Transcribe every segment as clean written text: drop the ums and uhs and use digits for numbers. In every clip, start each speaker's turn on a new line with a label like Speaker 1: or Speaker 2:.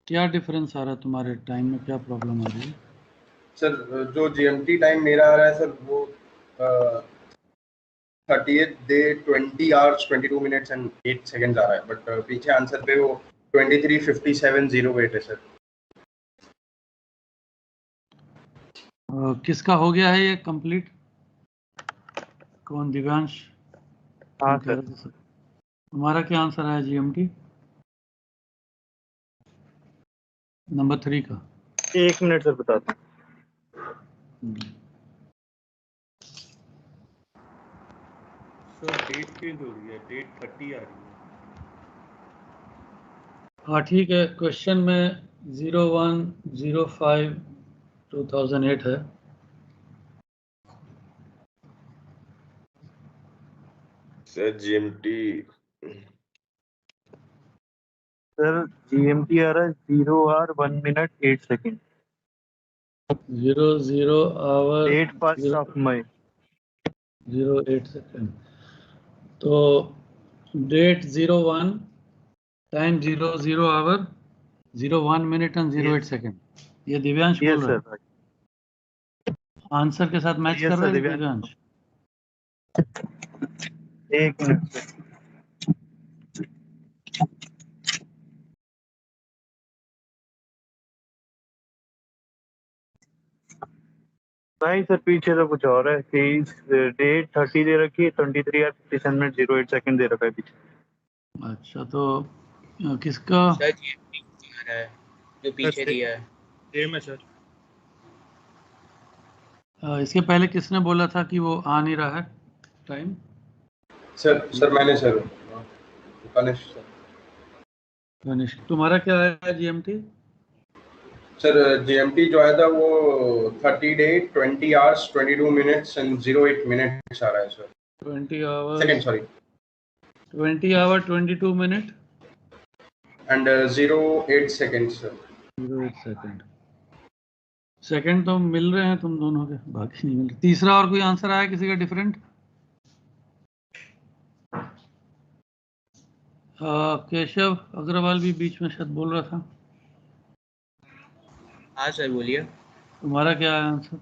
Speaker 1: क्या डिफरेंस आ रहा है तुम्हारे टाइम में, क्या प्रॉब्लम आ रही है?
Speaker 2: सर जो जीएमटी टाइम मेरा आ रहा है सर वो 30th day 20 hours 22 minutes and 8 seconds आ रहा है, बट पीछे आंसर पे वो 23:57:08 है सर।
Speaker 1: किसका हो गया है ये कंप्लीट? कौन? दिव्यांश?
Speaker 3: हाँ
Speaker 1: कह रहे थे तुम्हारा क्या आंसर आया जीएमटी नंबर 3 का?
Speaker 3: 1 मिनट सर बताता हूँ।
Speaker 4: सर डेट चेंज हो रही है, डेट 30 आ रही है।
Speaker 1: हाँ ठीक है, क्वेश्चन में 01/05/2008 है।
Speaker 5: सर जीएमटी
Speaker 3: सर जीएमटी आ रहा है 0 hour 1 minute 8 seconds।
Speaker 1: 00 hour
Speaker 3: 8 of May
Speaker 1: 08 second. तो date 01, time 00 hour 01 minute and 08 second. ये दिव्यांश बोल रहा है।
Speaker 3: सर।
Speaker 1: आंसर के साथ मैच
Speaker 3: Yes,
Speaker 1: कर
Speaker 3: sir,
Speaker 1: रहे हैं
Speaker 3: दिव्यांश।
Speaker 1: दिव्यांश?
Speaker 3: 1 minute sir. नहीं सर, पीछे तो कुछ और है। डेट 30 दे रखी है, 23 hours 57 minutes 08 seconds दे रखा है पीछे।
Speaker 1: अच्छा, तो किसका
Speaker 6: सर जीएमटी आ रहा है जो पीछे दिया है?
Speaker 4: सेम है सर।
Speaker 1: इसके पहले किसने बोला था कि वो आ नहीं रहा है टाइम?
Speaker 2: सर मैंने सर कनिष्क सर।
Speaker 1: कनिष्क, तुम्हारा क्या आया जीएमटी?
Speaker 2: सर जीएमटी जो आया था वो 30 day 20 hours 22 minutes and 08 minutes आ रहा है sir.
Speaker 1: 20 hour
Speaker 2: second sorry
Speaker 1: 20 hour 22 minute
Speaker 2: and 08 seconds sir.
Speaker 1: 08 second. Second तो मिल रहे हैं तुम दोनों के, बाकी नहीं मिल रहे। तीसरा और कोई आंसर आया किसी का डिफरेंट? केशव अग्रवाल भी बीच में शायद बोल रहा था।
Speaker 6: हाँ सर बोलिए।
Speaker 1: तुम्हारा क्या आया आंसर?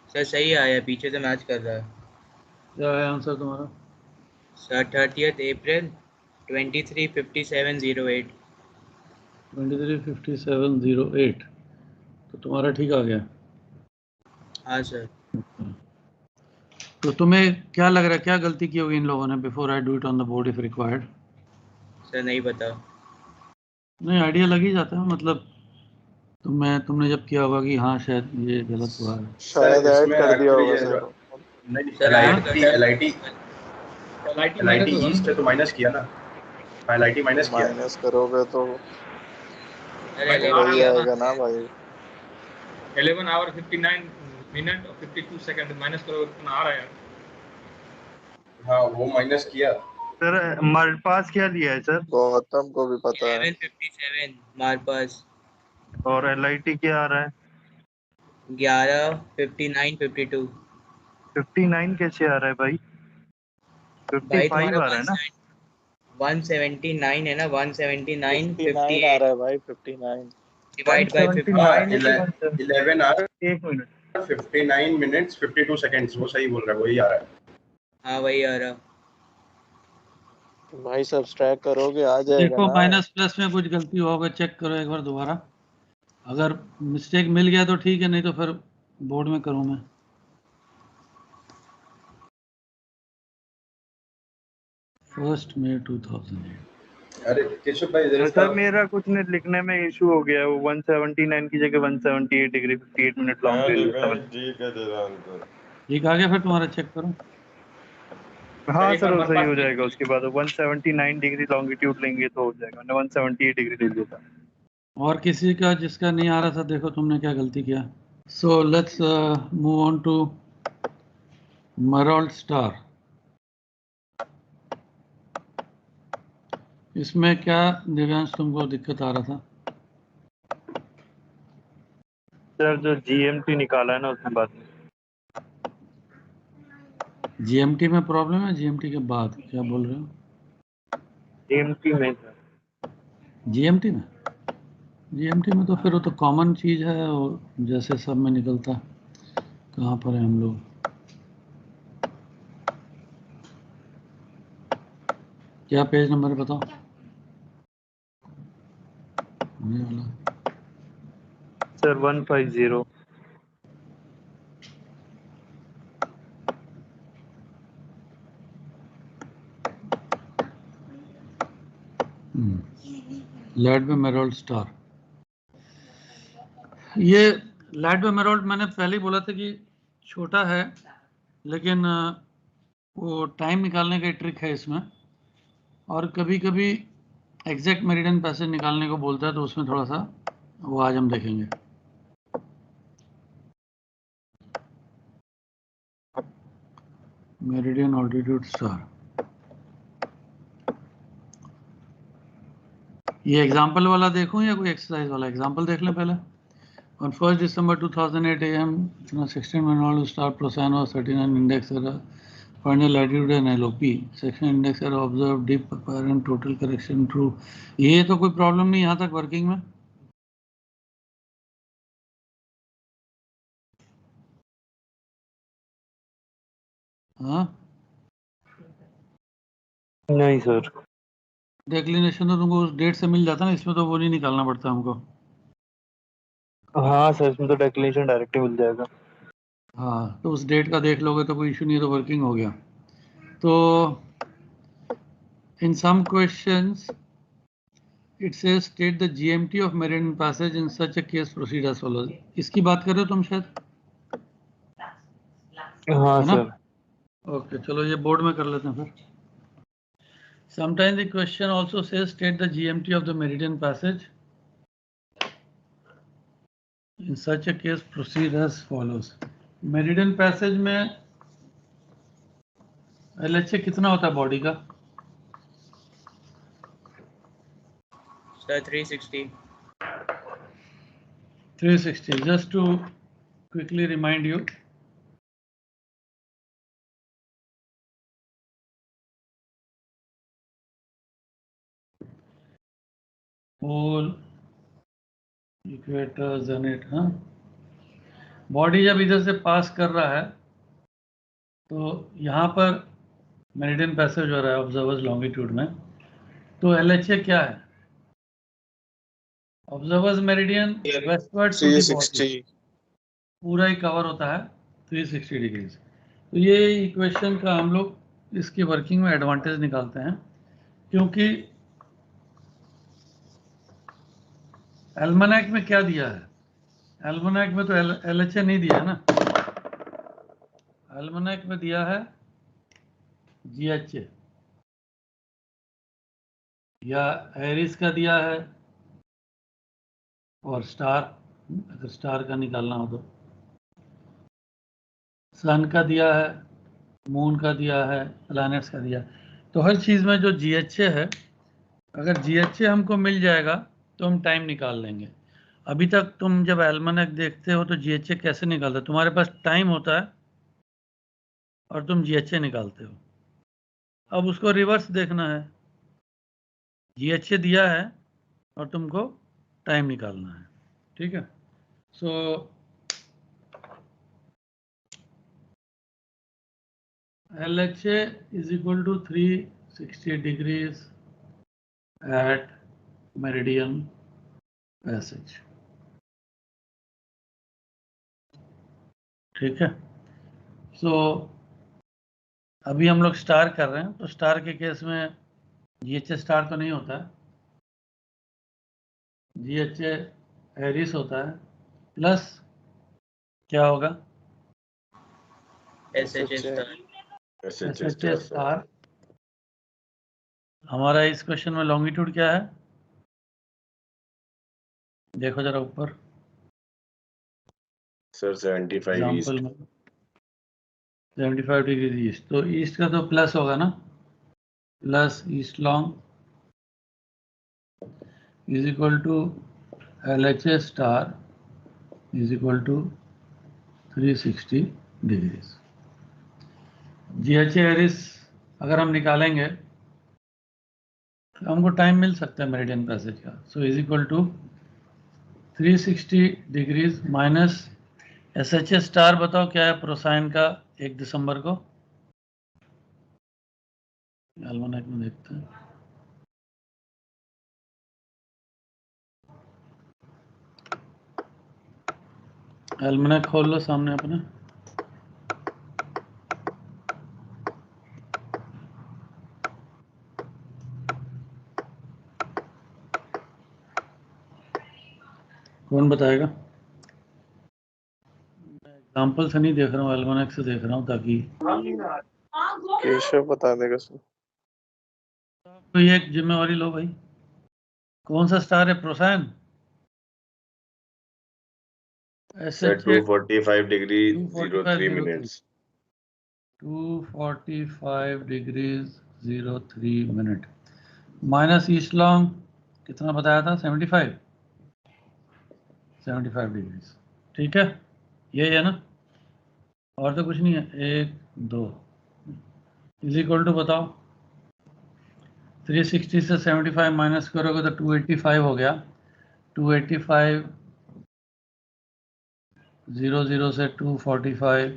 Speaker 6: सर सही आया, पीछे से मैच कर रहा है।
Speaker 1: क्या आया आंसर तुम्हारा?
Speaker 6: सर 30th अप्रैल 23:57:08।
Speaker 1: 23:57:08, तो तुम्हारा ठीक आ गया।
Speaker 6: हाँ सर।
Speaker 1: तो तुम्हें क्या लग रहा है, क्या गलती की होगी इन लोगों ने? Before I do it on the board if required.
Speaker 6: Sir नहीं पता।
Speaker 1: नहीं, आइडिया लग ही जाता है, मतलब तुमने जब किया होगा कि हाँ शायद ये गलत हुआ है।
Speaker 7: शायद ऐड कर दिया होगा सर।
Speaker 2: नहीं
Speaker 6: सर ऐड कर दिया।
Speaker 2: एलआईटी ईस्ट है तो माइनस किया ना, एलआईटी माइनस किया।
Speaker 7: माइनस करोगे तो
Speaker 6: सर
Speaker 7: वही आएगा ना भाई।
Speaker 4: 11 hour 59 minute और 52 सेकंड माइनस करो कितना आ रहा है?
Speaker 2: हाँ वो माइनस किया।
Speaker 3: सर मार्पास क्या दिया है सर?
Speaker 7: गौतम को भी पता है।
Speaker 6: 11:57 मार्पास।
Speaker 3: और एलआईटी क्या आ रहा है?
Speaker 6: 11:59:52।
Speaker 3: 59 कैसे आ रहा है भाई? 55
Speaker 6: भाई
Speaker 3: आ रहा है ना?
Speaker 6: 179 है ना, 179
Speaker 7: 59 आ रहा है भाई, 59।
Speaker 6: Divide by
Speaker 3: 179
Speaker 2: 11 hour
Speaker 3: 1 minute
Speaker 2: 59 minutes 52 seconds, वो सही बोल रहा है, वही आ रहा है।
Speaker 6: हाँ वही आ रहा।
Speaker 7: भाई सब्सट्रैक्ट करोगे आ जाएगा
Speaker 1: देखो
Speaker 7: ना।
Speaker 1: माइनस प्लस में कुछ गलती होगा, चेक करो एक बार दोबारा। अगर मिस्टेक मिल गया तो ठीक है, नहीं तो फिर बोर्ड में करूँ मैं। First May 2008।
Speaker 2: अरे केशव भाई इधर
Speaker 3: सर मेरा कुछ नहीं लिखने में इशू हो गया है। वो 179 की जगह 178 डिग्री 58 मिनट लॉन्ग ले लेता हूं।
Speaker 5: ठीक है तेरा आंसर
Speaker 1: ठीक आ गया, फिर तुम्हारा चेक करो।
Speaker 3: हाँ सर वो सही हो जाएगा। उसके बाद 179 डिग्री लॉन्गिट्यूड लेंगे तो हो जाएगा। मैं 178 डिग्री ले लेता।
Speaker 1: और किसी का जिसका नहीं आ रहा था, देखो तुमने क्या गलती किया। So let's move on to मरोल्ड स्टार। इसमें क्या दिव्यांश तुमको दिक्कत आ रहा था?
Speaker 3: सर जो जीएमटी निकाला है ना उसमें बाद में।
Speaker 1: जीएमटी में प्रॉब्लम है? जीएमटी के बाद क्या बोल रहे हो?
Speaker 3: जीएमटी में सर।
Speaker 1: जीएमटी में जीएमटी में तो फिर वो तो कॉमन चीज है और जैसे सब में निकलता है। कहाँ पर है हम लोग? क्या पेज नंबर बताओ? ये वाला।
Speaker 3: सर 150।
Speaker 1: लैडमेरोल्ड स्टार। ये लैडमेरोल्ड मैंने पहले ही बोला था कि छोटा है, लेकिन वो टाइम निकालने का ट्रिक है इसमें, और कभी कभी एग्जैक्ट मेरिडियन पैसेज निकालने को बोलता है, तो उसमें थोड़ा सा वो आज हम देखेंगे। मेरिडियन ऑल्टीट्यूड स्टार, ये एग्जाम्पल वाला देखूं या कोई एक्सरसाइज वाला? एग्जाम्पल देख लें पहले। On 1st December 2008 AM, 16 mineral star Procyon was 39 index error. Find the latitude and LOP. Section index error observed deep apparent total correction true. ये तो कोई प्रॉब्लम नहीं यहाँ तक वर्किंग में। हाँ,
Speaker 3: नहीं सर।
Speaker 1: डिक्लिनेशन तो तुमको उस डेट से मिल जाता ना, इसमें तो वो नहीं निकालना पड़ता हमको।
Speaker 3: हाँ सर, इसमें तो डेक्लेरेशन डायरेक्ट मिल जाएगा।
Speaker 1: हाँ, तो उस डेट का देख लोगे तो कोई इशू नहीं है, तो वर्किंग हो गया। तो in some questions it says state the GMT of meridian passage in such a case proceed as follows. इसकी बात कर रहे हो तुम शायद,
Speaker 3: हाँ
Speaker 1: है ना?
Speaker 3: सर।
Speaker 1: ओके, चलो ये बोर्ड में कर लेते हैं फिर। Sometimes the question also says state the GMT of the meridian passage. In such a case proceed as follows. Meridian passage में LHA कितना होता है बॉडी का?
Speaker 6: Sir 360.
Speaker 1: 360. Just to quickly remind you, pole, equator, zenith. हाँ, body जब इधर से पास कर रहा है तो यहाँ पर मेरिडियन पैसेज हो रहा है ऑब्जर्वर्स लॉन्गिट्यूड में, तो LHA क्या है? Observer's meridian westward to the body
Speaker 7: 360।
Speaker 1: पूरा ही कवर होता है 360 डिग्रीज। तो ये इक्वेशन का हम लोग इसकी वर्किंग में एडवांटेज निकालते हैं, क्योंकि एल्मनाक में क्या दिया है? एल्मनाक में तो LHA नहीं दिया है ना, एल्मनाक में दिया है GHA या एरिस का दिया है, और स्टार, अगर स्टार का निकालना हो तो सन का दिया है, मून का दिया है, प्लैनेट्स का दिया। तो हर चीज़ में जो GHA है, अगर GHA हमको मिल जाएगा तो हम टाइम निकाल लेंगे। अभी तक तुम जब एल्मनाक देखते हो तो GHA कैसे निकालते हो? तुम्हारे पास टाइम होता है और तुम GHA निकालते हो। अब उसको रिवर्स देखना है, GHA दिया है और तुमको टाइम निकालना है, ठीक है? सो LHA is equal to 360 degrees at meridian passage, ठीक है? सो अभी हम लोग स्टार कर रहे हैं, तो स्टार के केस में GHA स्टार तो नहीं होता है, GHA एरिस होता है, प्लस क्या होगा?
Speaker 6: SHA star.
Speaker 1: SHA star. हमारा इस क्वेश्चन में लॉन्गिट्यूड क्या है? देखो जरा ऊपर
Speaker 5: सर 75 ईस्ट।
Speaker 1: एग्जाम्पल में 75 डिग्री ईस्ट, तो ईस्ट का तो प्लस होगा ना, plus east long is equal to LHA star is equal to 360 degrees. GHA Aries अगर हम निकालेंगे तो हमको टाइम मिल सकता है मेरिडियन पैसेज का। So is equal to 360 degrees minus SHA star बताओ क्या है प्रोसाइन का 1 दिसंबर को? एल्मोनेक में देखते हैं। एल्मोनेक खोल लो सामने अपने। कौन बताएगा? मैं एग्जाम्पल से नहीं देख रहा हूँ, एल्मोनेक से देख रहा हूँ ताकि
Speaker 7: केशव बता देगा सर।
Speaker 1: तो ये एक जिम्मेवारी लो भाई। कौन सा स्टार है Procyon?
Speaker 5: Sir
Speaker 1: SHA
Speaker 5: 245 degree
Speaker 1: 245
Speaker 5: 03
Speaker 1: 03
Speaker 5: minutes
Speaker 1: 245 degrees 03 minute minus east long कितना बताया था? 75 डिग्रीज। ठीक है, यही है ना? और तो कुछ नहीं है। 1 2 इज इक्वल टू बताओ 360 से 75 माइनस करोगे तो 285 हो गया। 285 00 से 245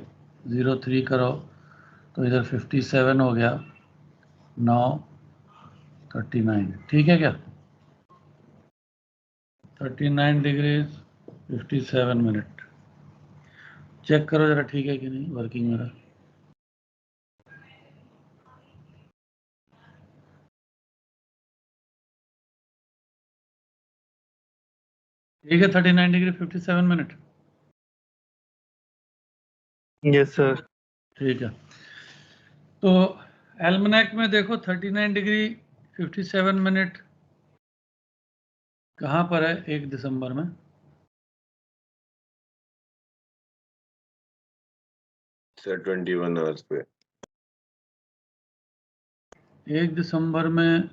Speaker 1: 03 करो तो इधर 57 हो गया। 9 39 ठीक है क्या? 39 डिग्रीज 57 मिनट। चेक करो जरा ठीक है कि नहीं वर्किंग मेरा। ठीक है 39 डिग्री 57 मिनट।
Speaker 3: Yes sir.
Speaker 1: ठीक है, तो एल्मनेक में देखो 39 डिग्री 57 मिनट कहाँ पर है 1 दिसंबर में?
Speaker 5: सर 21 आवर्स पे
Speaker 1: 1 दिसंबर में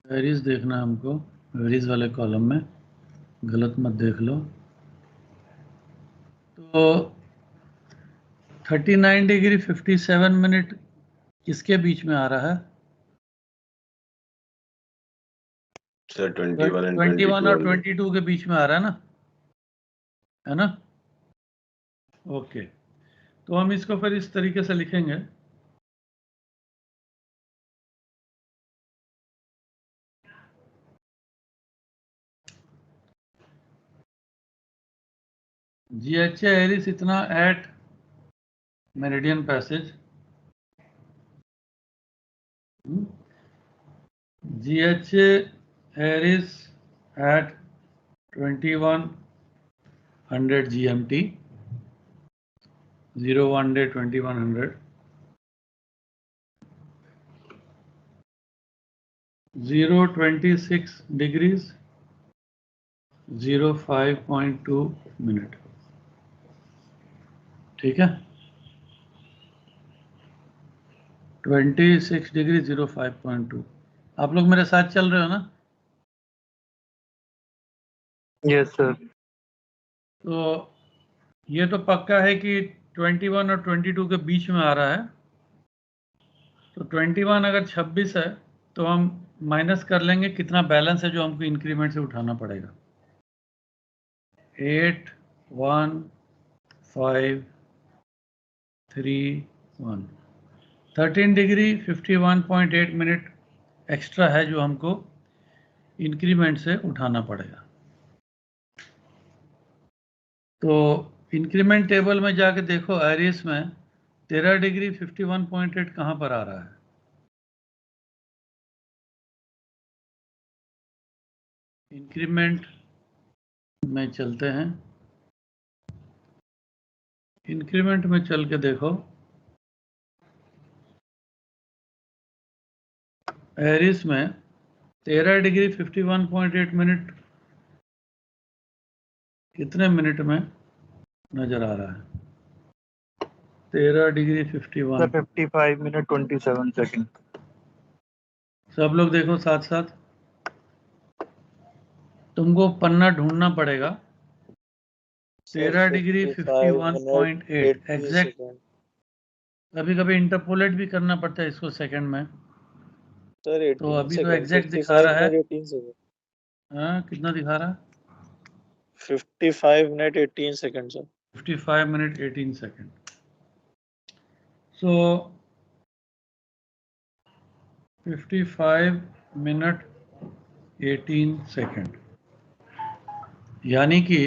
Speaker 1: वेरीज देखना है हमको, वेरीज वाले कॉलम में, गलत मत देख लो। तो 39 डिग्री 57 मिनट किसके बीच में आ रहा है?
Speaker 5: सर 21 एंड
Speaker 1: 21 और
Speaker 5: 22
Speaker 1: 22 के बीच में आ रहा है ना? ओके, तो हम इसको फिर इस तरीके से लिखेंगे। GHA एरिस इतना at meridian passage, GHA Aries at 2100 GMT 01 day 2100 026 degrees 05.2 minute. ठीक है, 26 डिग्री 05.2। आप लोग मेरे साथ चल रहे हो ना?
Speaker 3: Yes sir.
Speaker 1: तो ये तो पक्का है कि 21 और 22 के बीच में आ रहा है। तो 21 अगर 26 है तो हम माइनस कर लेंगे कितना बैलेंस है जो हमको इंक्रीमेंट से उठाना पड़ेगा। 8 1 5 3 1 13 डिग्री 51.8 मिनट एक्स्ट्रा है जो हमको इंक्रीमेंट से उठाना पड़ेगा। तो इंक्रीमेंट टेबल में जाके देखो एरिस में 13 डिग्री 51.8 कहाँ पर आ रहा है? इंक्रीमेंट में चलते हैं, इंक्रीमेंट में चल के देखो एरिस में 13 डिग्री 51.8 मिनट कितने मिनट में नजर आ रहा है? 13 डिग्री 51।
Speaker 3: 55 minute 27 second.
Speaker 1: सब लोग देखो साथ साथ, तुमको पन्ना ढूंढना पड़ेगा। 13 डिग्री 51.8 एग्जैक्ट। कभी कभी इंटरपोलेट भी करना पड़ता है इसको सेकंड में।
Speaker 7: सर
Speaker 1: तो
Speaker 7: 18
Speaker 1: अभी तो
Speaker 7: सेकंड
Speaker 1: एग्जैक्ट दिखा
Speaker 7: 55
Speaker 1: रहा है।
Speaker 7: Minute 18 second.
Speaker 1: हाँ, कितना दिखा रहा है?
Speaker 7: 55 minute 18 second sir.
Speaker 1: 55 minute 18 second. So 55 minute 18 second, यानी कि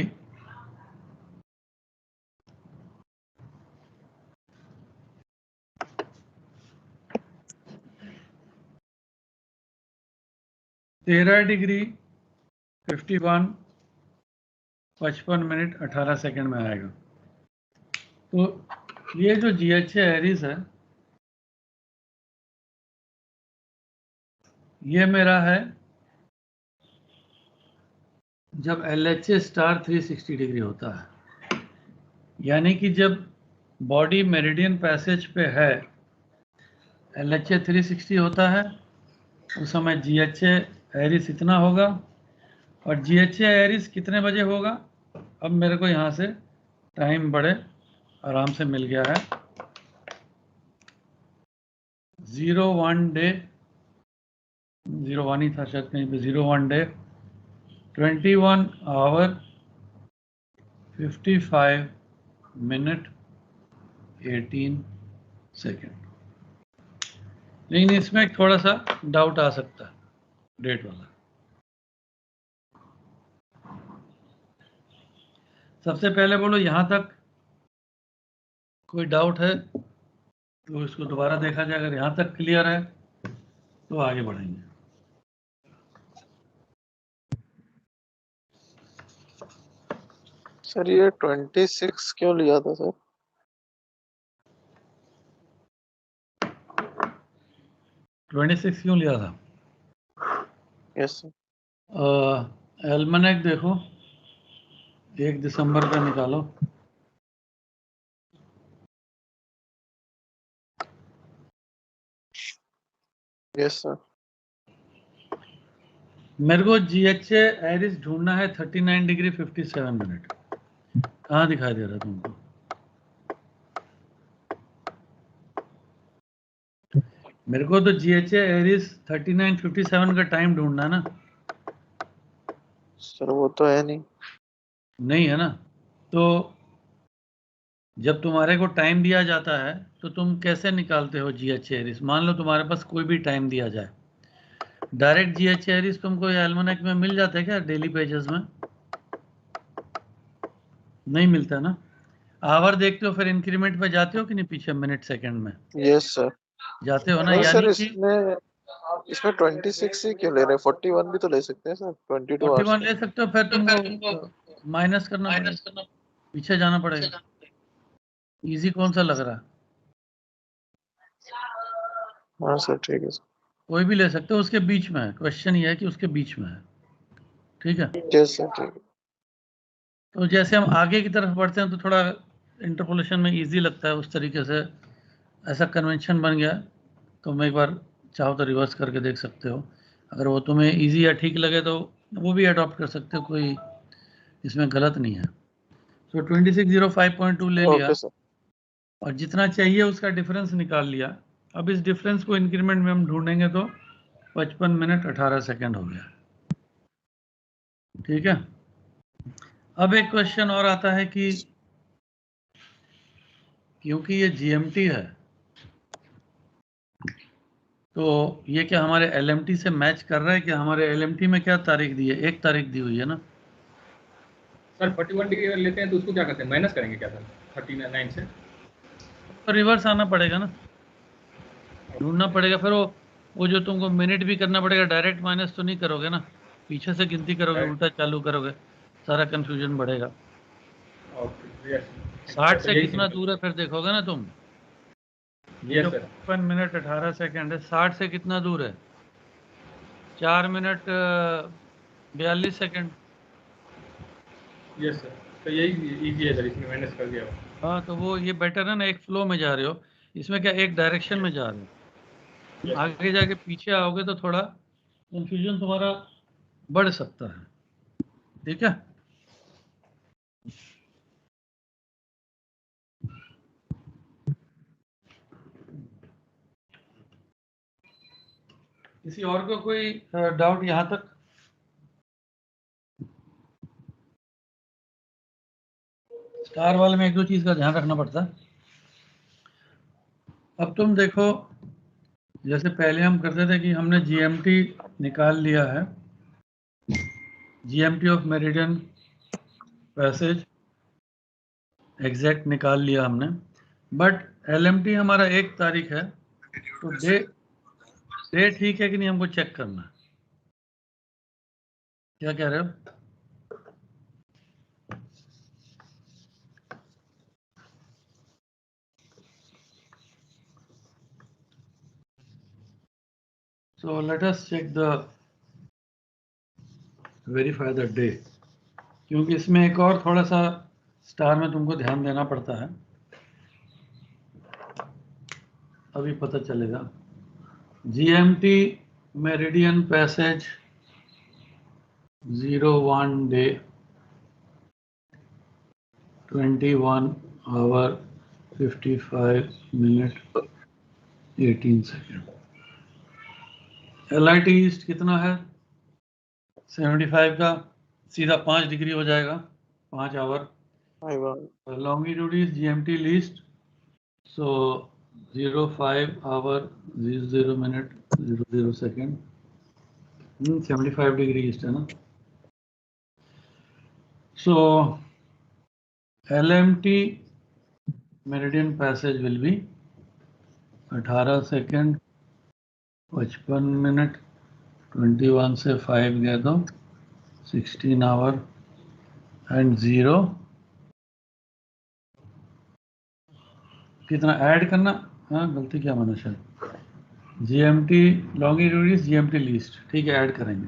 Speaker 1: $13 51 55 मिनट 18 सेकेंड में आएगा। तो ये जो GHA एरिस है, ये मेरा है जब LHA स्टार 360 डिग्री होता है, यानी कि जब बॉडी मेरिडियन पैसेज पे है, LHA 360 होता है, उस समय GHA एरिस इतना होगा। और GHA एरिस कितने बजे होगा? अब मेरे को यहाँ से टाइम बड़े आराम से मिल गया है। 01 डे, 01 ही था शायद कहीं पे, 01 डे 21 आवर 55 मिनट 18 सेकेंड। लेकिन इसमें थोड़ा सा डाउट आ सकता है डेट वाला। सबसे पहले बोलो यहाँ तक कोई डाउट है तो इसको दोबारा देखा जाए। अगर यहाँ तक क्लियर है तो आगे बढ़ेंगे।
Speaker 7: सर ये 26 क्यों लिया था सर?
Speaker 1: 26 क्यों लिया था?
Speaker 7: Yes sir.
Speaker 1: एल्मनेक देखो, 1 दिसंबर का निकालो।
Speaker 7: Yes sir.
Speaker 1: मेरे को GHA एरिस ढूंढना है 39 डिग्री 57 मिनट। कहाँ दिखाई दे रहा है तुमको? मेरे को तो GHA एरिस 39 57 का टाइम ढूंढना है ना।
Speaker 7: सर वो तो है नहीं।
Speaker 1: नहीं है ना? तो जब तुम्हारे को टाइम दिया जाता है तो तुम कैसे निकालते हो GHA एरिस? मान लो तुम्हारे पास कोई भी टाइम दिया जाए, डायरेक्ट GHA एरिस तुमको एल्मनेक में मिल जाता है क्या? डेली पेजेस में नहीं मिलता ना। आवर देखते हो फिर इंक्रीमेंट पे जाते हो कि नहीं पीछे, मिनट सेकंड में
Speaker 7: यस सर।
Speaker 1: जाते हो ना।
Speaker 7: नहीं सर,
Speaker 1: यानी कि
Speaker 7: इसमें 26 ही क्यों ले रहे हैं? 41 भी तो ले सकते हैं सर, 22 आवर्स
Speaker 1: 41 ले सकते हो, फिर तुमको माइनस करना पड़ेगा, पीछे जाना पड़ेगा। इजी कौन सा लग रहा है?
Speaker 7: हाँ सर ठीक है सर।
Speaker 1: कोई भी ले सकते हो, उसके बीच में है। क्वेश्चन ये है कि उसके बीच में है। ठीक है।
Speaker 7: यस सर ठीक है।
Speaker 1: तो जैसे हम आगे की तरफ बढ़ते हैं तो थोड़ा इंटरपोलेशन में इजी लगता है, उस तरीके से ऐसा कन्वेंशन बन गया। तुम एक बार चाहो तो रिवर्स करके देख सकते हो। अगर वो तुम्हें इजी या ठीक लगे तो वो भी अडॉप्ट कर सकते हो, कोई इसमें गलत नहीं है। तो 2605.2 ले लिया
Speaker 7: ओके सर।
Speaker 1: और जितना चाहिए उसका डिफरेंस निकाल लिया। अब इस डिफरेंस को इंक्रीमेंट में हम ढूंढेंगे तो 55 मिनट 18 सेकेंड हो गया। ठीक है। अब एक क्वेश्चन और आता है कि क्योंकि ये GMT है तो ये क्या हमारे LMT से मैच कर रहा है? कि हमारे LMT में क्या तारीख दी है? 1 तारीख दी हुई है ना।
Speaker 4: सर 41 डिग्री अगर लेते हैं तो उसको क्या करते हैं, माइनस करेंगे क्या सर 39 से?
Speaker 1: तो रिवर्स आना पड़ेगा ना, ढूंढना पड़ेगा। फिर वो जो तुमको मिनट भी करना पड़ेगा, डायरेक्ट माइनस तो नहीं करोगे ना, पीछे से गिनती करोगे, उल्टा चालू करोगे, सारा कंफ्यूजन बढ़ेगा।
Speaker 4: ओके यस
Speaker 1: 60 से कितना दूर है फिर देखोगे ना तुम। ये जो
Speaker 4: यस सर
Speaker 1: 55 मिनट 18 सेकेंड है, 60 से कितना दूर है? 4 मिनट 42 सेकेंड।
Speaker 4: Yes sir. तो यही इजी है सर, इसमें माइनस कर दिया।
Speaker 1: हाँ, तो वो ये बेटर है ना, एक फ्लो में जा रहे हो। इसमें क्या एक डायरेक्शन में जा रहे हो।
Speaker 4: Yes,
Speaker 1: आगे जाके पीछे आओगे तो थोड़ा कंफ्यूजन तुम्हारा बढ़ सकता है। ठीक है। किसी और को कोई डाउट यहाँ तक? स्टार वाले में एक दो चीज का ध्यान रखना पड़ता है। अब तुम देखो, जैसे पहले हम करते थे कि हमने जीएमटी निकाल लिया है, GMT of meridian passage exact निकाल लिया हमने, बट एलएमटी हमारा 1 तारीख है, तो डे ठीक है कि नहीं हमको चेक करना है। क्या कह रहे हो? So let us check the verify the day, क्योंकि इसमें एक और थोड़ा सा स्टार में तुमको ध्यान देना पड़ता है, अभी पता चलेगा। GMT meridian passage 01 day 21 hour 55 minute 18 second. LIT east कितना है? 75 का सीधा 5 डिग्री हो जाएगा, 5 hour. Longitude is GMT least, so 05 hour 00 minute 00 second. 75 degree east है ना। So LMT meridian passage will be 18 second 55 minute 21 से 5 गए तो 16 आवर एंड 0 कितना ऐड करना। हाँ गलती क्या माना शायद, GMT longitude is GMT least, ठीक है ऐड करेंगे।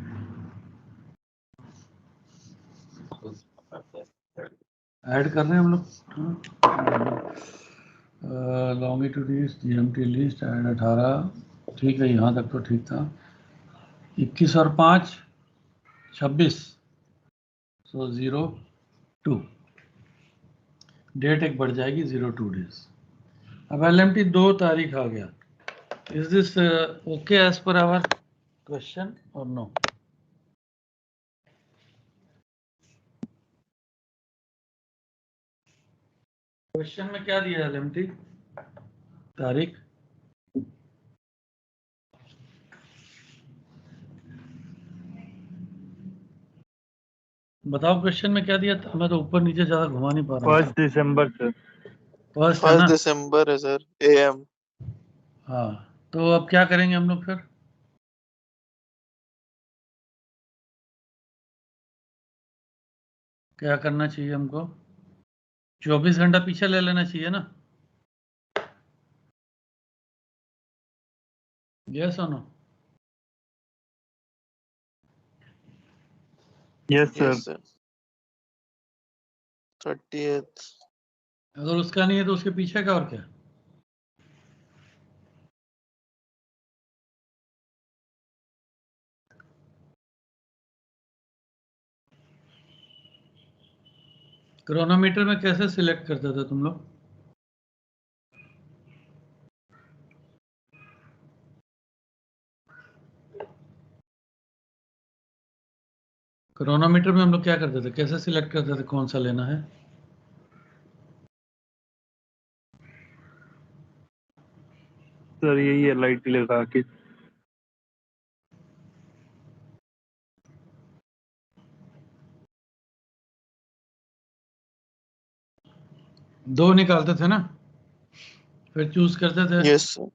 Speaker 1: ऐड कर रहे हैं हम लोग। Longitude is GMT least add 18, ठीक है यहाँ तक तो ठीक था। 21 और 5 26, सो 02 डेट एक बढ़ जाएगी 02 डेज। अब LMT 2 तारीख आ गया। Is this okay as per our question और नो? क्वेश्चन में क्या दिया है LMT तारीख? बताओ क्वेश्चन में क्या दिया था? मैं तो ऊपर नीचे ज्यादा घुमा नहीं पा रहा हूँ।
Speaker 3: 1 दिसंबर सर।
Speaker 1: फर्स्ट है ना?
Speaker 7: 1 दिसंबर है सर, AM।
Speaker 1: हाँ तो अब क्या करेंगे हम लोग फिर? क्या करना चाहिए हमको? 24 घंटा पीछे ले लेना चाहिए ना? यस और no?
Speaker 3: Yes sir.
Speaker 7: Yes sir. 30th।
Speaker 1: अगर उसका नहीं है तो उसके पीछे का और क्या? क्रोनोमीटर में कैसे सिलेक्ट करते थे तुम लोग? क्रोनोमीटर में हम लोग क्या करते थे, कैसे सिलेक्ट करते थे कौन सा लेना है?
Speaker 3: सर यही है लाइट लगा के।
Speaker 1: दो निकालते थे ना, फिर चूज करते थे
Speaker 7: यस सर।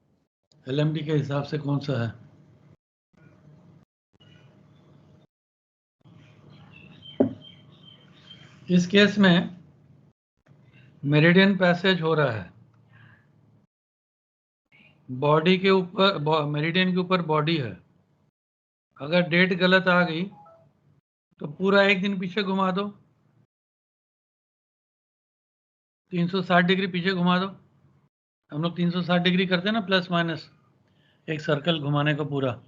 Speaker 1: LMT के हिसाब से कौन सा है। इस केस में मेरिडियन पैसेज हो रहा है, बॉडी के ऊपर, मेरिडियन के ऊपर बॉडी है। अगर डेट गलत आ गई तो पूरा एक दिन पीछे घुमा दो, 360 डिग्री पीछे घुमा दो। हम लोग 360 डिग्री करते हैं ना, प्लस माइनस एक सर्कल घुमाने का पूरा।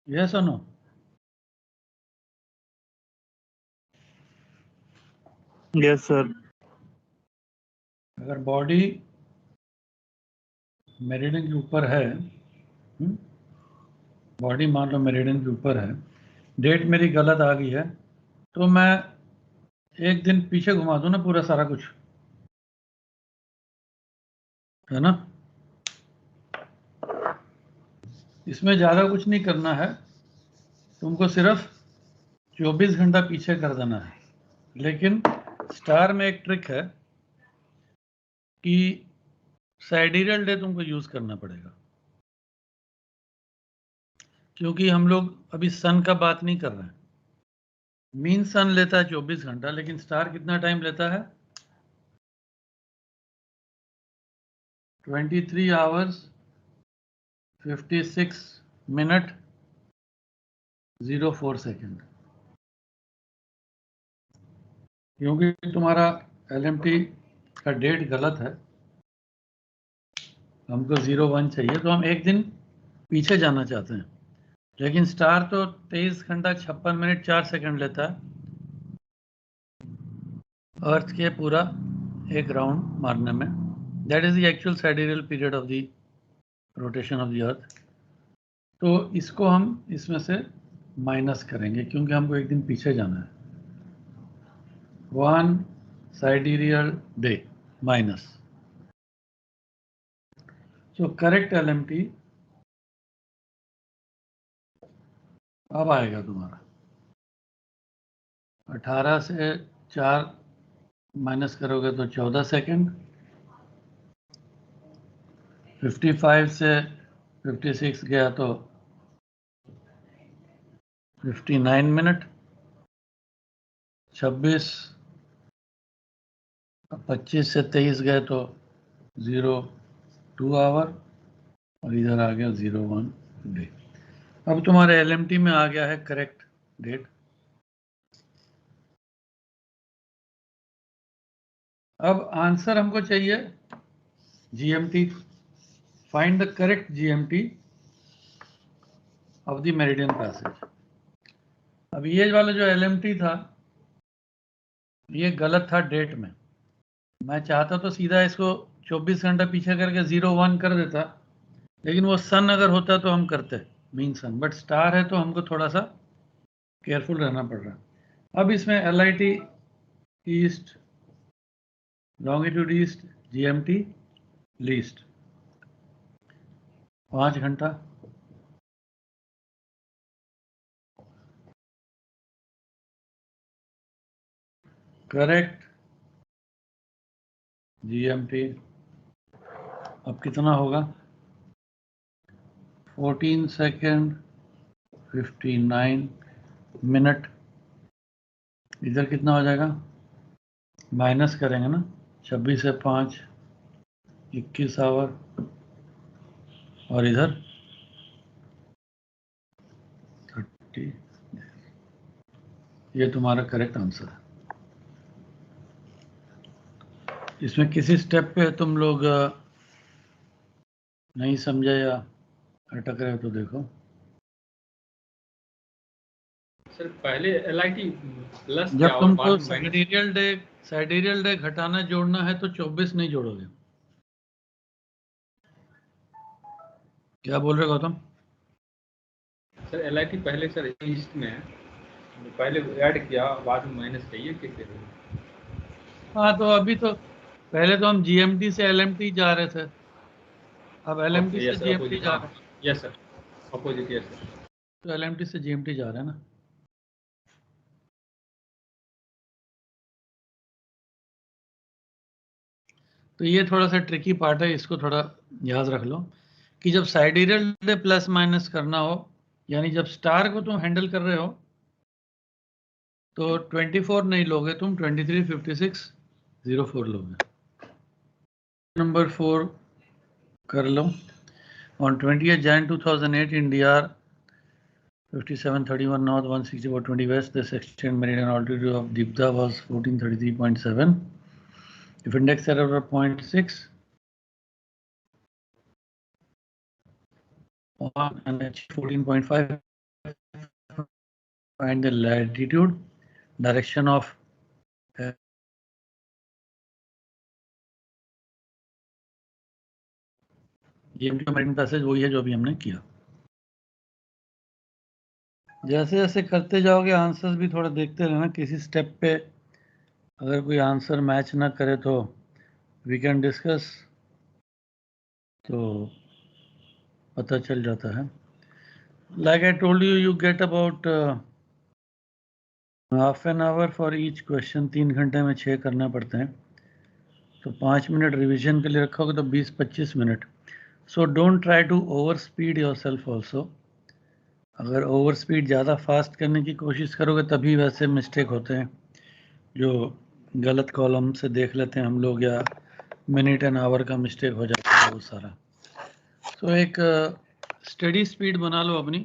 Speaker 1: यस और नो?
Speaker 3: Yes sir.
Speaker 1: अगर बॉडी मेरिडियन के ऊपर है, बॉडी मान लो मेरिडियन के ऊपर है, डेट मेरी गलत आ गई है, तो मैं एक दिन पीछे घुमा दो ना पूरा सारा कुछ, है ना। इसमें ज्यादा कुछ नहीं करना है, तुमको सिर्फ 24 घंटा पीछे कर देना है। लेकिन स्टार में एक ट्रिक है कि साइडियल डे तुमको यूज करना पड़ेगा, क्योंकि हम लोग अभी सन का बात नहीं कर रहे हैं। मीन सन लेता है 24 घंटा, लेकिन स्टार कितना टाइम लेता है? 23 आवर्स 56 मिनट 04 सेकेंड। क्योंकि तुम्हारा LMT का डेट गलत है, हमको 01 चाहिए, तो हम एक दिन पीछे जाना चाहते हैं। लेकिन स्टार तो 23 घंटा 56 मिनट 4 सेकंड लेता है अर्थ के पूरा एक राउंड मारने में। That is the actual sidereal period of the rotation of the earth. तो इसको हम इसमें से माइनस करेंगे, क्योंकि हमको एक दिन पीछे जाना है। 1 sidereal day minus, so correct LMT अब आएगा तुम्हारा 18 से 4 माइनस करोगे तो 14 सेकेंड, 55 से 56 गया तो 59 मिनट, 25 से 23 गए तो 02 आवर, और इधर आ गया 01 डे। अब तुम्हारे LMT में आ गया है करेक्ट डेट। अब आंसर हमको चाहिए GMT, find the correct GMT of the meridian passage. अब ये वाला जो LMT था ये गलत था डेट में। मैं चाहता तो सीधा इसको 24 घंटा पीछे करके 01 कर देता, लेकिन वो सन अगर होता तो हम करते मीन सन, बट स्टार है तो हमको थोड़ा सा केयरफुल रहना पड़ रहा है। अब इसमें LIT east, longitude east, GMT least 5 घंटा, करेक्ट GMT अब कितना होगा? 14 सेकेंड 59 मिनट। इधर कितना हो जाएगा? माइनस करेंगे ना, 26 से 5 21 आवर, और इधर 30। ये तुम्हारा करेक्ट आंसर है। इसमें किसी स्टेप पे तुम लोग नहीं समझे या अटक रहे हो तो देखो।
Speaker 4: सर पहले LIT प्लस
Speaker 1: जब तुमको साइडेरियल डे घटाना जोड़ना है तो 24 नहीं जोड़ोगे। क्या बोल रहे गौतम?
Speaker 4: सर LIT पहले सर ईस्ट में है, पहले ऐड किया बाद में माइनस चाहिए कैसे?
Speaker 1: हाँ, तो अभी तो पहले तो हम GMT से LMT जा रहे थे, अब LMT से GMT जा रहे हैं।
Speaker 4: Yes sir, opposite. Yes sir,
Speaker 1: तो LMT से GMT जा रहे हैं ना। तो ये थोड़ा सा ट्रिकी पार्ट है, इसको थोड़ा याद रख लो कि जब साइडेरियल डे प्लस माइनस करना हो, यानी जब स्टार को तुम हैंडल कर रहे हो तो 24 नहीं लोगे तुम, 23 56 04 लोगे। नंबर 4 कर लो। On 20th Jan 2008 in DR 5731 north 16420 west, the sextant meridian altitude of Dibda was 1433.7. If index error of 0.6 on an H 14.5, find the latitude, direction of GMT meridian passage वही है जो अभी हमने किया। जैसे जैसे करते जाओगे आंसर्स भी थोड़ा देखते रहना, किसी स्टेप पे अगर कोई आंसर मैच ना करे तो वी कैन डिस्कस, तो पता चल जाता है. Like I told you, you get about half an hour for each question. 3 घंटे में 6 करना पड़ते हैं, तो 5 मिनट रिवीजन के लिए रखोगे तो 20-25 minute. So don't try to over speed yourself also. अगर ओवर स्पीड ज़्यादा फास्ट करने की कोशिश करोगे तभी वैसे मिस्टेक होते हैं, जो गलत कॉलम से देख लेते हैं हम लोग, या मिनट एंड आवर का मिस्टेक हो जाता है बहुत सारा. तो एक स्टडी स्पीड बना लो अपनी.